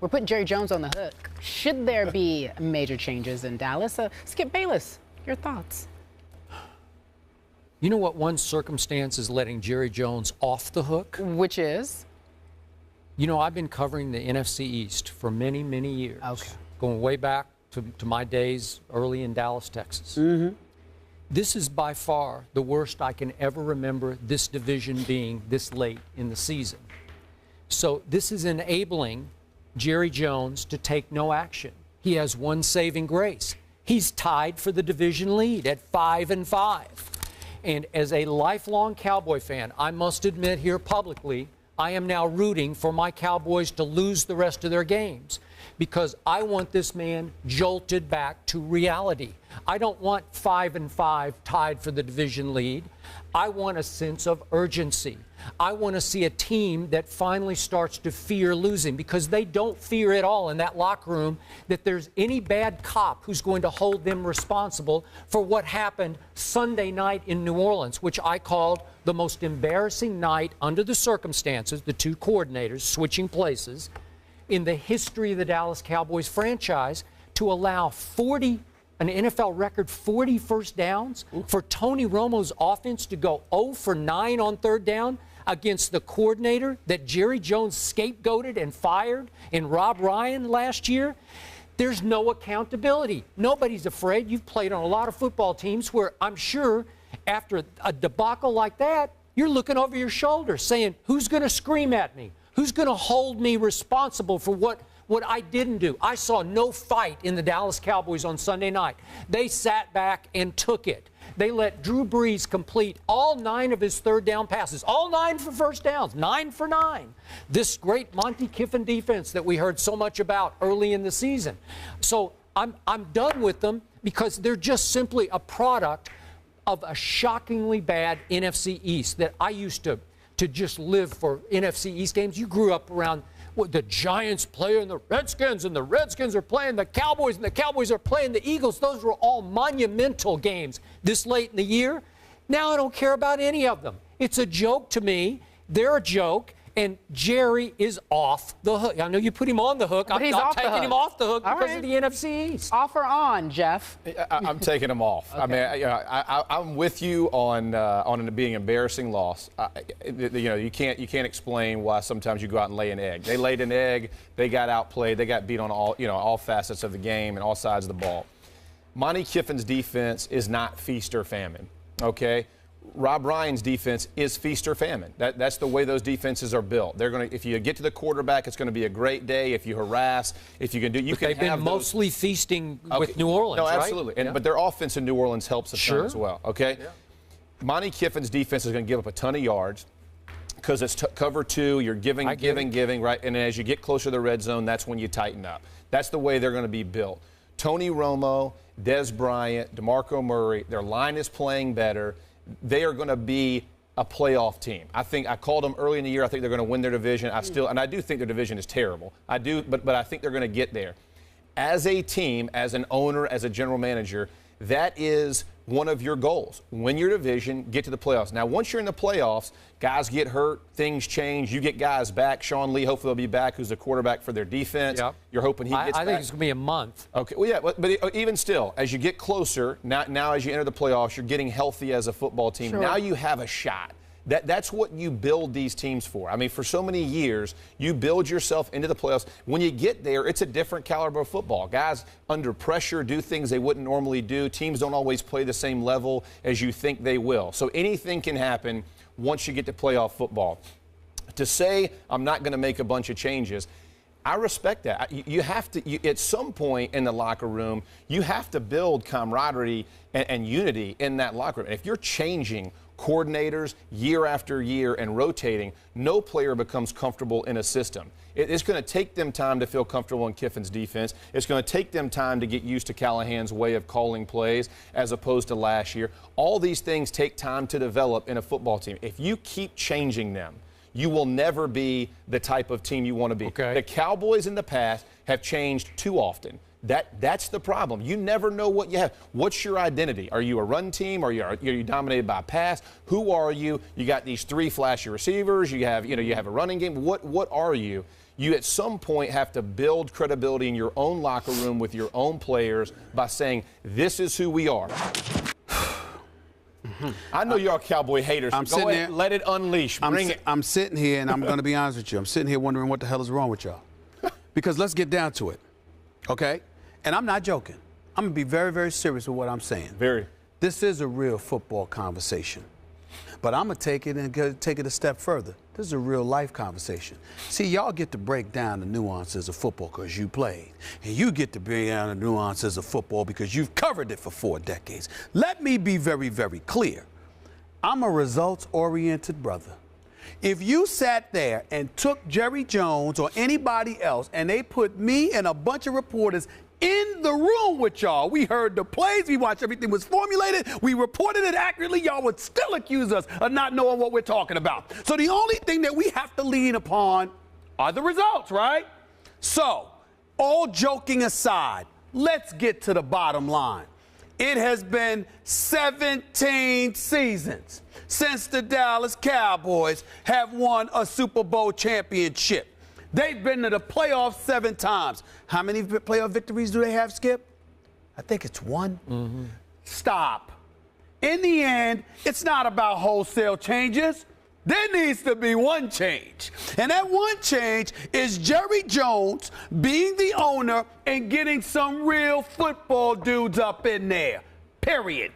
We're putting Jerry Jones on the hook. Should there be major changes in Dallas? Skip Bayless, your thoughts? You know what one circumstance is letting Jerry Jones off the hook? Which is? You know, I've been covering the NFC East for many, many years. Okay. Going way back to my days early in Dallas, Texas. Mm-hmm. This is by far the worst I can ever remember this division being this late in the season. So this is enabling Jerry Jones to take no action. He has one saving grace. He's tied for the division lead at 5-5. And as a lifelong Cowboy fan, I must admit here publicly, I am now rooting for my Cowboys to lose the rest of their games because I want this man jolted back to reality. I don't want 5-5 tied for the division lead. I want a sense of urgency. I want to see a team that finally starts to fear losing because they don't fear at all in that locker room that there's any bad cop who's going to hold them responsible for what happened Sunday night in New Orleans, which I called the most embarrassing night under the circumstances, the two coordinators switching places, in the history of the Dallas Cowboys franchise to allow an NFL record 40 first downs, for Tony Romo's offense to go 0 for 9 on third down against the coordinator that Jerry Jones scapegoated and fired in Rob Ryan last year. There's no accountability. Nobody's afraid. You've played on a lot of football teams where I'm sure after a debacle like that, you're looking over your shoulder saying, who's going to scream at me? Who's going to hold me responsible for what I didn't do? I saw no fight in the Dallas Cowboys on Sunday night. They sat back and took it. They let Drew Brees complete all 9 of his third down passes, all 9 for first downs, 9 for 9. This great Monty Kiffin defense that we heard so much about early in the season. So I'm done with them because they're just simply a product of a shockingly bad NFC East that I used to just live for NFC East games. You grew up around the Giants playing the Redskins, and the Redskins are playing the Cowboys, and the Cowboys are playing the Eagles. Those were all monumental games this late in the year. Now I don't care about any of them. It's a joke to me. They're a joke. And Jerry is off the hook. I know you put him on the hook. I'm taking him off the hook because of the NFC East. Off or on, Jeff? I'm taking him off. Okay. I mean, I'm with you on it being an embarrassing loss. You can't explain why sometimes you go out and lay an egg. They laid an egg. They got outplayed. They got beat on all facets of the game and all sides of the ball. Monty Kiffin's defense is not feast or famine. Okay. Rob Ryan's defense is feast or famine. That's the way those defenses are built. They're going to, if you get to the quarterback, it's going to be a great day. If you harass, if you can do, you can. They've been mostly feasting with New Orleans, no, right? absolutely. But their offense in New Orleans helps a ton as well. Okay. Yeah. Monty Kiffin's defense is going to give up a ton of yards because it's cover 2. You're giving, right? And as you get closer to the red zone, that's when you tighten up. That's the way they're going to be built. Tony Romo, Des Bryant, DeMarco Murray, their line is playing better. They are going to be a playoff team. I called them early in the year. I think they're going to win their division. I do think their division is terrible. I do, but I think they're going to get there. As a team, as an owner, as a general manager, that is one of your goals. Win your division, get to the playoffs. Now, once you're in the playoffs, guys get hurt, things change. You get guys back. Sean Lee, hopefully, will be back, who's the quarterback for their defense. Yep. You're hoping he gets back. I think it's going to be a month. Okay. Well, yeah, but even still, as you get closer, now as you enter the playoffs, you're getting healthy as a football team. Sure. Now you have a shot. That's what you build these teams for. I mean, for so many years, you build yourself into the playoffs. When you get there, it's a different caliber of football. Guys under pressure do things they wouldn't normally do. Teams don't always play the same level as you think they will. So anything can happen once you get to playoff football. To say I'm not going to make a bunch of changes, I respect that. You have to, at some point in the locker room, you have to build camaraderie and unity in that locker room. And if you're changing coordinators year after year and rotating, no player becomes comfortable in a system. It's going to take them time to feel comfortable in Kiffin's defense. It's going to take them time to get used to Callahan's way of calling plays as opposed to last year. All these things take time to develop in a football team. If you keep changing them, you will never be the type of team you want to be. Okay. The Cowboys in the past have changed too often. That's the problem. You never know what you have. What's your identity? Are you a run team? Are you dominated by pass? Who are you? You got these 3 flashy receivers. You have a running game. What are you? you at some point have to build credibility in your own locker room with your own players by saying, this is who we are. I know you're all Cowboy haters. So go ahead, let it unleash. Bring it. I'm sitting here, and I'm going to be honest with you. I'm sitting here wondering what the hell is wrong with y'all. Because let's get down to it, okay? And I'm not joking. I'm going to be very, very serious with what I'm saying. Very. This is a real football conversation. But I'm going to take it and take it a step further. This is a real life conversation. See, y'all get to break down the nuances of football because you played. And you get to break down the nuances of football because you've covered it for 4 decades. Let me be very, very clear. I'm a results-oriented brother. If you sat there and took Jerry Jones or anybody else and they put me and a bunch of reporters in the room with y'all, we heard the plays, we watched everything was formulated, we reported it accurately, y'all would still accuse us of not knowing what we're talking about. So the only thing that we have to lean upon are the results, right? So, all joking aside, let's get to the bottom line. It has been 17 seasons since the Dallas Cowboys have won a Super Bowl championship. They've been to the playoffs 7 times. How many playoff victories do they have, Skip? I think it's 1. Mm-hmm. Stop. In the end, it's not about wholesale changes. There needs to be one change. And that one change is Jerry Jones being the owner and getting some real football dudes up in there. Period.